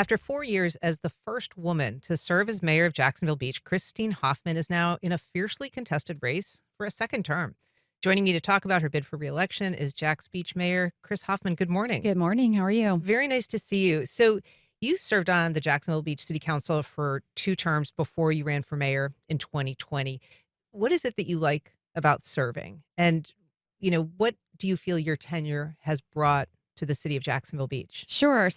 After 4 years as the first woman to serve as mayor of Jacksonville Beach, Christine Hoffman is now in a fiercely contested race for a second term. Joining me to talk about her bid for reelection is Jax Beach Mayor Chris Hoffman. Good morning. Good morning. How are you? Very nice to see you. So, you served on the Jacksonville Beach City Council for 2 terms before you ran for mayor in 2020. What is it that you like about serving? And, what do you feel your tenure has brought to the city of Jacksonville Beach? Sure.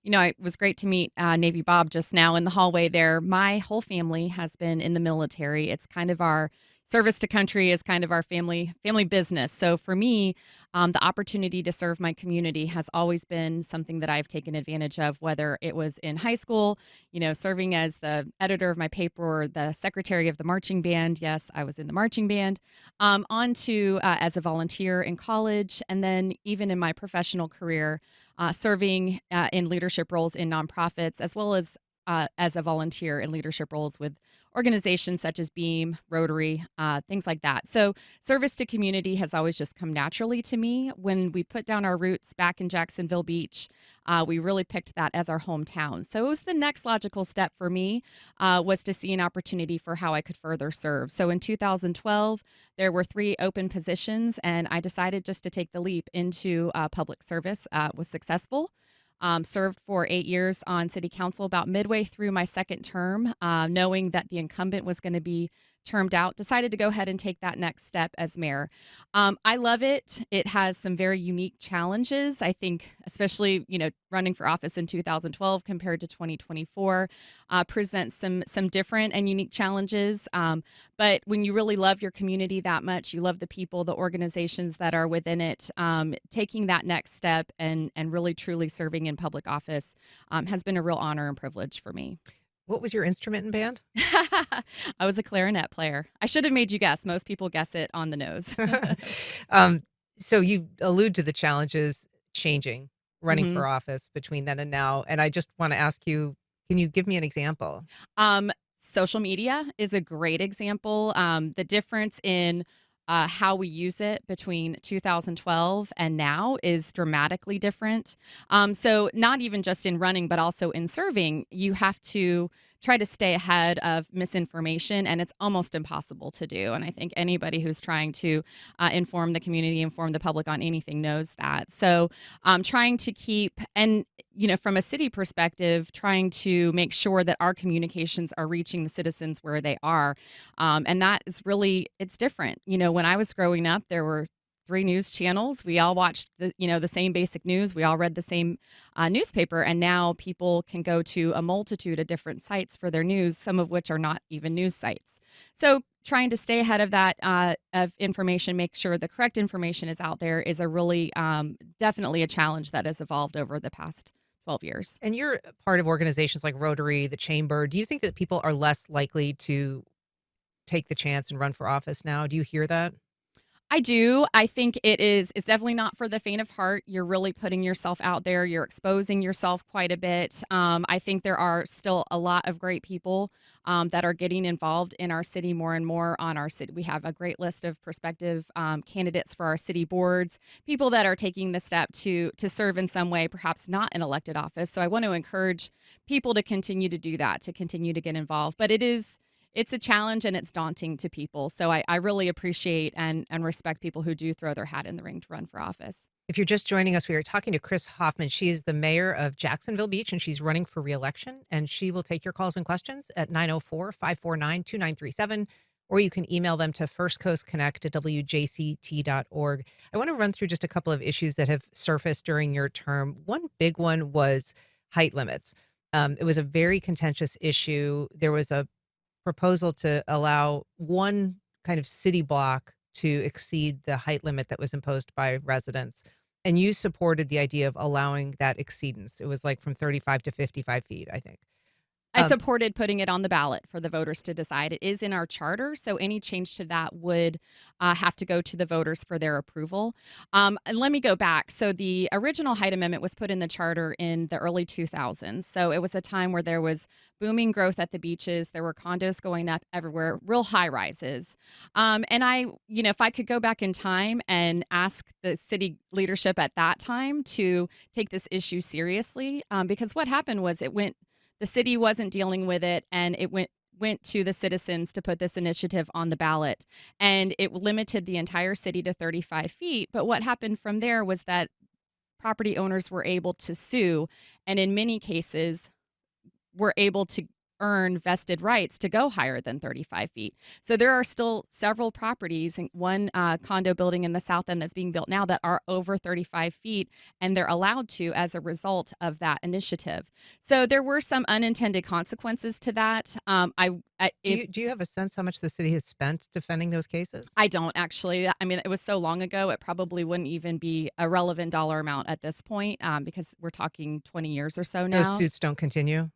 It was great to meet Navy Bob just now in the hallway there. My whole family has been in the military. It's kind of our service to country is kind of our family business. So for me, the opportunity to serve my community has always been something that I've taken advantage of, whether it was in high school, serving as the editor of my paper or the secretary of the marching band. Yes, I was in the marching band. On to as a volunteer in college, and then even in my professional career, serving in leadership roles in nonprofits, as a volunteer in leadership roles with organizations such as Beam, Rotary, things like that. So, service to community has always just come naturally to me. When we put down our roots back in Jacksonville Beach, we really picked that as our hometown. So, it was the next logical step for me was to see an opportunity for how I could further serve. So, in 2012, there were 3 open positions, and I decided just to take the leap into public service. Was successful. Served for 8 years on city council. About midway through my second term, knowing that the incumbent was going to be termed out, decided to go ahead and take that next step as mayor. I love it. It has some very unique challenges. I think, especially running for office in 2012 compared to 2024, presents some different and unique challenges. But when you really love your community that much, you love the people, the organizations that are within it, taking that next step and really truly serving in public office has been a real honor and privilege for me. What was your instrument in band? I was a clarinet player. I should have made you guess. Most people guess it on the nose. um, so you allude to the challenges changing, running hmm for office between then and now. And I just want to ask you, can you give me an example? Um, Social media is a great example. The difference in how we use it between 2012 and now is dramatically different. So, not even just in running, but also in serving, you have to try to stay ahead of misinformation, and it's almost impossible to do. And I think anybody who's trying to inform the community, inform the public on anything knows that. So, trying to keep, and from a city perspective, trying to make sure that our communications are reaching the citizens where they are. And that is really, it's different. When I was growing up, there were 3 news channels. We all watched the same basic news. We all read the same newspaper. And now people can go to a multitude of different sites for their news, some of which are not even news sites. So trying to stay ahead of that of information, make sure the correct information is out there is a really definitely a challenge that has evolved over the past 12 years. And you're part of organizations like Rotary, the Chamber. Do you think that people are less likely to take the chance and run for office now? Do you hear that? I do. I think it's definitely not for the faint of heart. You're really putting yourself out there. You're exposing yourself quite a bit. I think there are still a lot of great people that are getting involved in our city more and more on our city. We have a great list of prospective candidates for our city boards, people that are taking the step to serve in some way, perhaps not in elected office. So I want to encourage people to continue to do that, to continue to get involved. But it's a challenge and it's daunting to people. So I really appreciate and respect people who do throw their hat in the ring to run for office. If you're just joining us, we are talking to Chris Hoffman. She is the mayor of Jacksonville Beach, and she's running for reelection. And she will take your calls and questions at 904-549-2937, or you can email them to firstcoastconnect@wjct.org. I want to run through just a couple of issues that have surfaced during your term. One big one was height limits. It was a very contentious issue. There was a proposal to allow one kind of city block to exceed the height limit that was imposed by residents. And you supported the idea of allowing that exceedance. It was like from 35 to 55 feet, I think. I supported putting it on the ballot for the voters to decide. It is in our charter, so any change to that would have to go to the voters for their approval. And let me go back. So the original height amendment was put in the charter in the early 2000s. So it was a time where there was booming growth at the beaches. There were condos going up everywhere, real high rises. And if I could go back in time and ask the city leadership at that time to take this issue seriously, because what happened was the city wasn't dealing with it, and it went to the citizens to put this initiative on the ballot, and it limited the entire city to 35 feet. But what happened from there was that property owners were able to sue, and in many cases were able to earn vested rights to go higher than 35 feet. So there are still several properties, and one condo building in the south end that's being built now, that are over 35 feet, and they're allowed to as a result of that initiative. So there were some unintended consequences to that. Do you have a sense how much the city has spent defending those cases? I don't actually. I mean, it was so long ago, it probably wouldn't even be a relevant dollar amount at this point, because we're talking 20 years or so Those now. suits don't continue?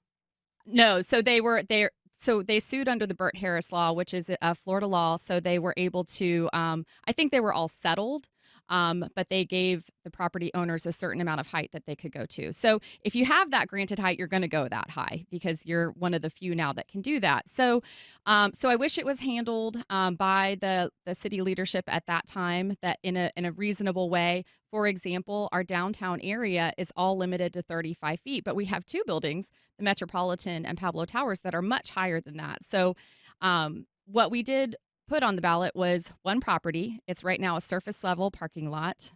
No, so they sued under the Burt Harris law, which is a Florida law. So they were able to, I think they were all settled, but they gave the property owners a certain amount of height that they could go to. So if you have that granted height, you're going to go that high because you're one of the few now that can do that. So, so I wish it was handled by the city leadership at that time, that in a reasonable way. For example, our downtown area is all limited to 35 feet, but we have two buildings, the Metropolitan and Pablo Towers, that are much higher than that. So, what we did put on the ballot was one property. It's right now a surface level parking lot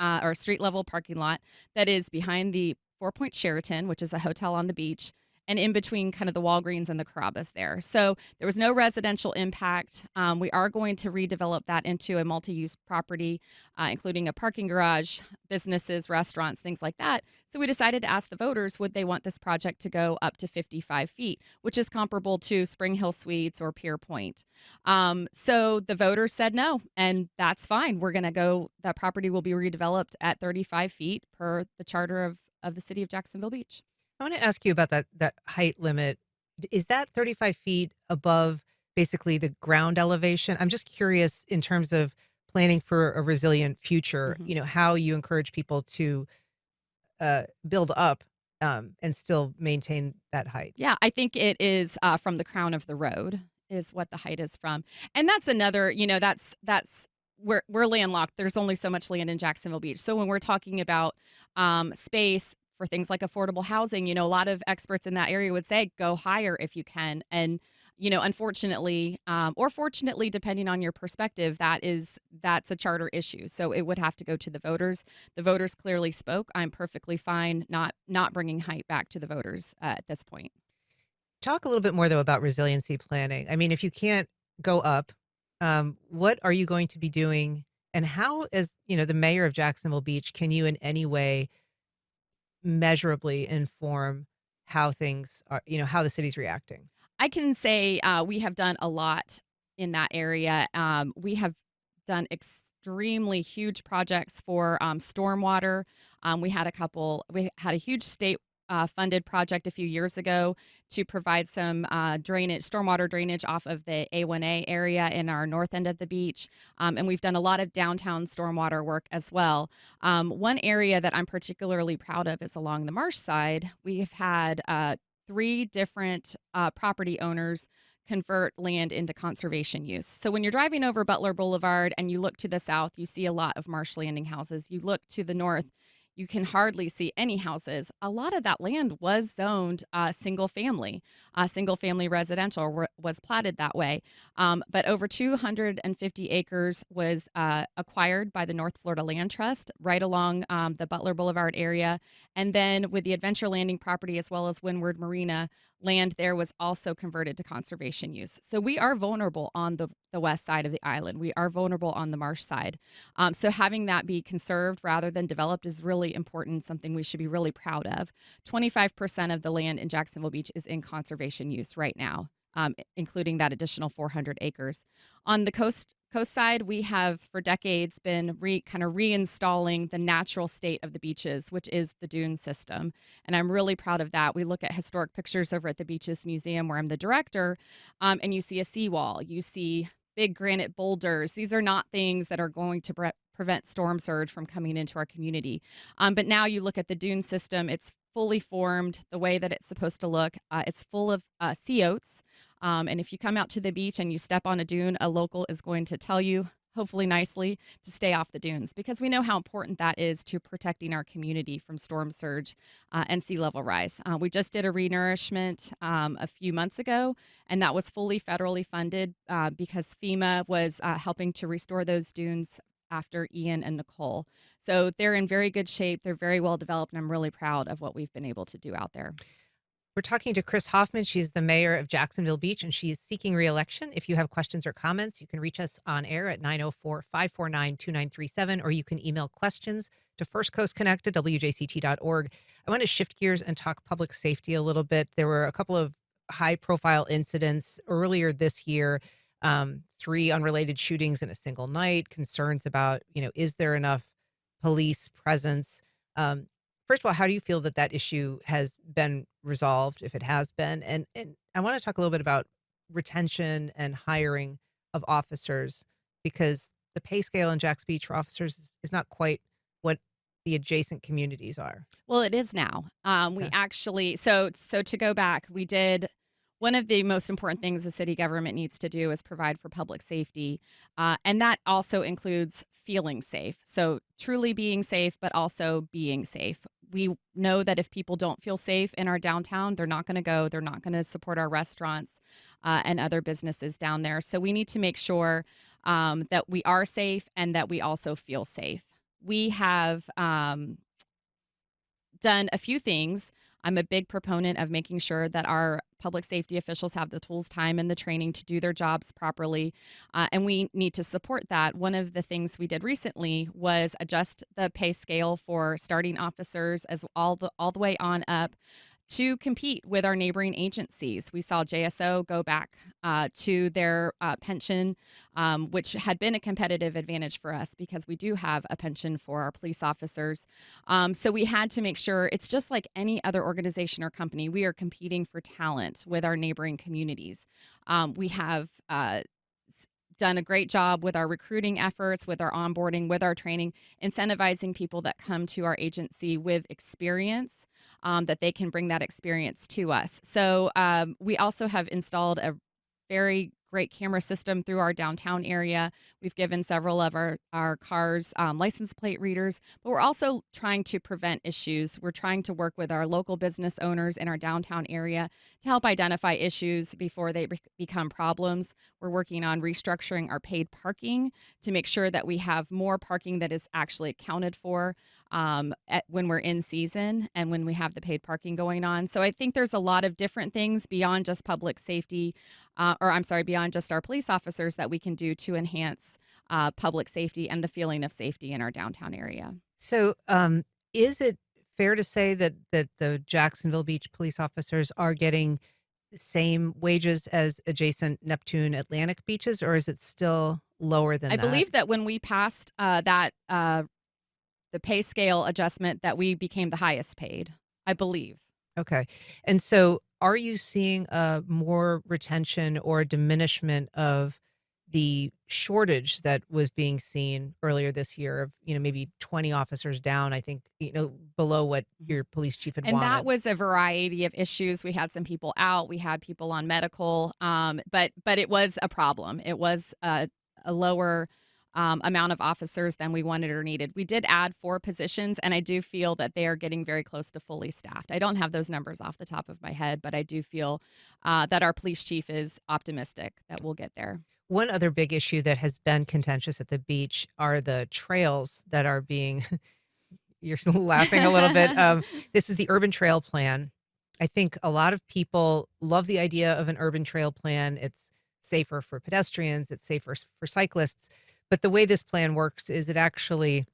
or street level parking lot that is behind the Four Point Sheraton, which is a hotel on the beach, and in between kind of the Walgreens and the Carrabba's there. So there was no residential impact. We are going to redevelop that into a multi-use property, including a parking garage, businesses, restaurants, things like that. So we decided to ask the voters, would they want this project to go up to 55 feet, which is comparable to Spring Hill Suites or Pier Point. So the voters said no, and that's fine. We're going to go, that property will be redeveloped at 35 feet per the charter of the city of Jacksonville Beach. I want to ask you about that height limit. Is that 35 feet above basically the ground elevation? I'm just curious in terms of planning for a resilient future, Mhm. how you encourage people to build up and still maintain that height. Yeah, I think it is from the crown of the road is what the height is from. And that's another, that's we're landlocked. There's only so much land in Jacksonville Beach. So when we're talking about space for things like affordable housing, a lot of experts in that area would say go higher if you can. And unfortunately, or fortunately, depending on your perspective, that's a charter issue. So it would have to go to the voters. The voters clearly spoke. I'm perfectly fine not bringing height back to the voters at this point. Talk a little bit more though about resiliency planning. I mean, if you can't go up, what are you going to be doing? And how, as the mayor of Jacksonville Beach, can you in any way measurably inform how things are, how the city's reacting? I can say we have done a lot in that area. We have done extremely huge projects for stormwater. We had a huge state funded project a few years ago to provide some stormwater drainage off of the A1A area in our north end of the beach. And we've done a lot of downtown stormwater work as well. One area that I'm particularly proud of is along the marsh side. We've had 3 different property owners convert land into conservation use. So when you're driving over Butler Boulevard and you look to the south, you see a lot of marsh landing houses. You look to the north, you can hardly see any houses. A lot of that land was zoned single family residential, was platted that way. But over 250 acres was acquired by the North Florida Land Trust right along the Butler Boulevard area. And then with the Adventure Landing property as well as Windward Marina, land there was also converted to conservation use. So we are vulnerable on the west side of the island. We are vulnerable on the marsh side. So having that be conserved rather than developed is really important, something we should be really proud of. 25% of the land in Jacksonville Beach is in conservation use right now. including that additional 400 acres. On the coast side, we have for decades been kind of reinstalling the natural state of the beaches, which is the dune system. And I'm really proud of that. We look at historic pictures over at the Beaches Museum, where I'm the director, and you see a seawall, you see big granite boulders. These are not things that are going to prevent storm surge from coming into our community. But now you look at the dune system, it's fully formed the way that it's supposed to look. It's full of sea oats. And if you come out to the beach and you step on a dune, a local is going to tell you, hopefully nicely, to stay off the dunes because we know how important that is to protecting our community from storm surge and sea level rise. We just did a renourishment a few months ago, and that was fully federally funded because FEMA was helping to restore those dunes after Ian and Nicole. So they're in very good shape. They're very well developed, and I'm really proud of what we've been able to do out there. We're talking to Chris Hoffman. She's the mayor of Jacksonville Beach, and she is seeking reelection. If you have questions or comments, you can reach us on air at 904-549-2937, or you can email questions to firstcoastconnect at wjct.org. I want to shift gears and talk public safety a little bit. There were a couple of high-profile incidents earlier this year, 3 unrelated shootings in a single night, concerns about, is there enough police presence? First of all, how do you feel that that issue has been resolved, if it has been? And I want to talk a little bit about retention and hiring of officers because the pay scale in Jax Beach for officers is not quite what the adjacent communities are. Well, it is now. We Okay. actually so to go back, we did one of the most important things the city government needs to do is provide for public safety, and that also includes feeling safe. So truly being safe, but also being safe. We know that if people don't feel safe in our downtown, they're not going to go. They're not going to support our restaurants and other businesses down there. So we need to make sure that we are safe and that we also feel safe. We have done a few things. I'm a big proponent of making sure that our public safety officials have the tools, time, and the training to do their jobs properly. And we need to support that. One of the things we did recently was adjust the pay scale for starting officers as all the way on up to compete with our neighboring agencies. We saw JSO go back to their pension, which had been a competitive advantage for us because we do have a pension for our police officers. So we had to make sure it's just like any other organization or company. We are competing for talent with our neighboring communities. We have done a great job with our recruiting efforts, with our onboarding, with our training, incentivizing people that come to our agency with experience, that they can bring that experience to us. So we also have installed a very great camera system through our downtown area. We've given several of our cars license plate readers, but we're also trying to prevent issues. We're trying to work with our local business owners in our downtown area to help identify issues before they become problems. We're working on restructuring our paid parking to make sure that we have more parking that is actually accounted for when we're in season and when we have the paid parking going on. So I think there's a lot of different things beyond just public safety, beyond just our police officers that we can do to enhance public safety and the feeling of safety in our downtown area. So, is it fair to say that the Jacksonville Beach police officers are getting the same wages as adjacent Neptune Atlantic beaches, or is it still lower than I that? believe that when we passed the pay scale adjustment, that we became the highest paid. I believe. Okay. And so are you seeing more retention or diminishment of the shortage that was being seen earlier this year of, maybe 20 officers down, I think, below what your police chief had And that wanted? was a variety of issues. We had some people out. We had people on medical, but it was a problem. It was a lower amount of officers than we wanted or needed. We did add 4 positions, and I do feel that they are getting very close to fully staffed. I don't have those numbers off the top of my head, but I do feel that our police chief is optimistic that we'll get there. One other big issue that has been contentious at the beach are the trails that are being, you're still laughing a little bit. This is the urban trail plan. I think a lot of people love the idea of an urban trail plan. It's safer for pedestrians, it's safer for cyclists. But the way this plan works is it actually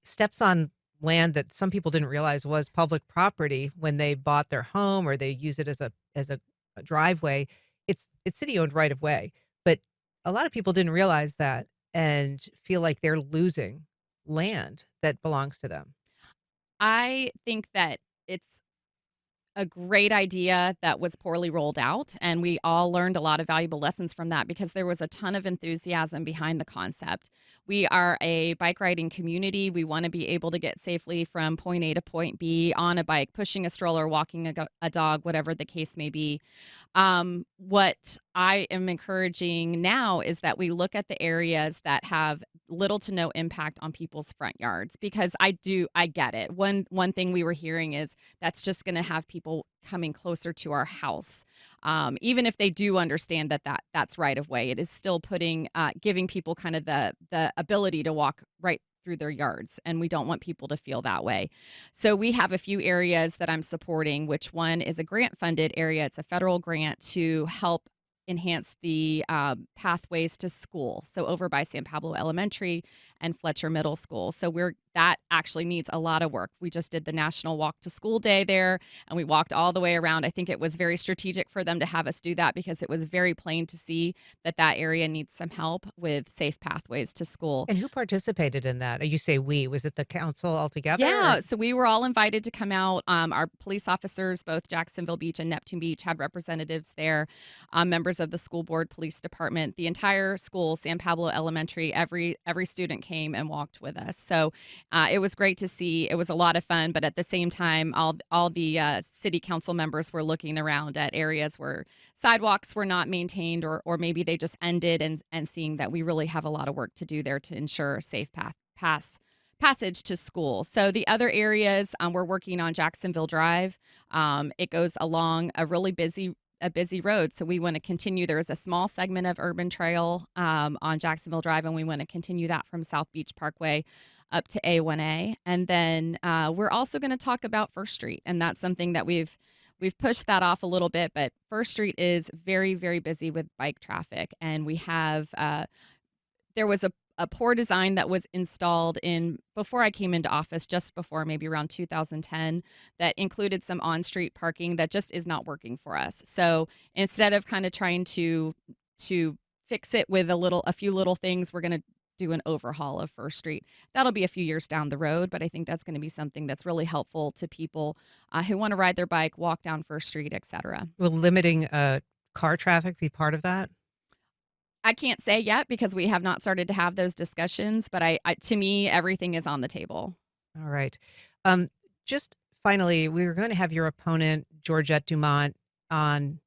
steps on land that some people didn't realize was public property when they bought their home or they use it as a driveway. it's city-owned right of way, but a lot of people didn't realize that and feel like they're losing land that belongs to them. I think that it's a great idea that was poorly rolled out, and we all learned a lot of valuable lessons from that because there was a ton of enthusiasm behind the concept. We are a bike riding community. We want to be able to get safely from point A to point B on a bike, pushing a stroller, walking a dog, whatever the case may be. What I am encouraging now is that we look at the areas that have little to no impact on people's front yards because I get it. One thing we were hearing is that's just going to have people coming closer to our house. Even if they do understand that's right of way, it is still giving people kind of the ability to walk right through their yards, and we don't want people to feel that way. So we have a few areas that I'm supporting, which one is a grant funded area. It's a federal grant to help enhance the pathways to school. So over by San Pablo Elementary and Fletcher Middle School. So that actually needs a lot of work. We just did the National Walk to School Day there, and we walked all the way around. I think it was very strategic for them to have us do that because it was very plain to see that area needs some help with safe pathways to school. And who participated in that? You say "we." Was it the council altogether, or Yeah, so we were all invited to come out. Our police officers, both Jacksonville Beach and Neptune Beach, had representatives there, members of the school board, police department, the entire school, San Pablo Elementary. Every student came and walked with us. So it was great to see. It was a lot of fun, but at the same time, all the city council members were looking around at areas where sidewalks were not maintained, or maybe they just ended, and seeing that we really have a lot of work to do there to ensure a safe passage to school. So the other areas, we're working on Jacksonville Drive. It goes along a busy road. So we want to continue. There is a small segment of urban trail on Jacksonville Drive, and we want to continue that from South Beach Parkway up to A1A. And then we're also going to talk about First Street, and that's something that we've pushed that off a little bit, but First Street is very, very busy with bike traffic, and we have there was a poor design that was installed in before I came into office, just before maybe around 2010, that included some on-street parking that just is not working for us. So instead of kind of trying to fix it with a few little things, we're going to do an overhaul of First Street. That'll be a few years down the road, but I think that's going to be something that's really helpful to people who want to ride their bike, walk down First Street, etc. will limiting car traffic be part of that? I can't say yet because we have not started to have those discussions, but to me, everything is on the table. All right. Um, just finally, we were going to have your opponent, Georgette Dumont, on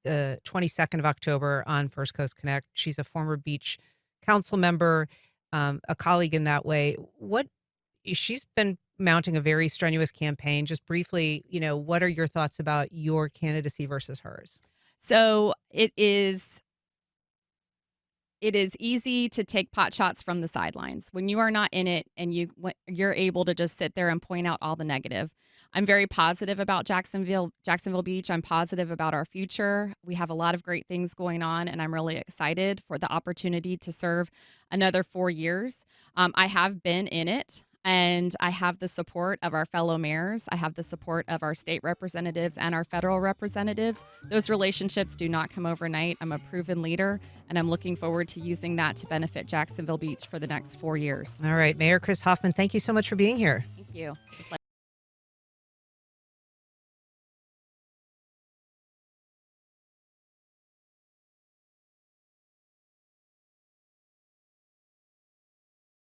the 22nd of October on First Coast Connect. She's a former beach council member, a colleague in that way. She's been mounting a very strenuous campaign. Just briefly, what are your thoughts about your candidacy versus hers? So it is easy to take pot shots from the sidelines when you are not in it, and you're able to just sit there and point out all the negative. I'm very positive about Jacksonville Beach. I'm positive about our future. We have a lot of great things going on, and I'm really excited for the opportunity to serve another 4 years. I have been in it, and I have the support of our fellow mayors. I have the support of our state representatives and our federal representatives. Those relationships do not come overnight. I'm a proven leader, and I'm looking forward to using that to benefit Jacksonville Beach for the next 4 years. All right, Mayor Chris Hoffman, thank you so much for being here. Thank you.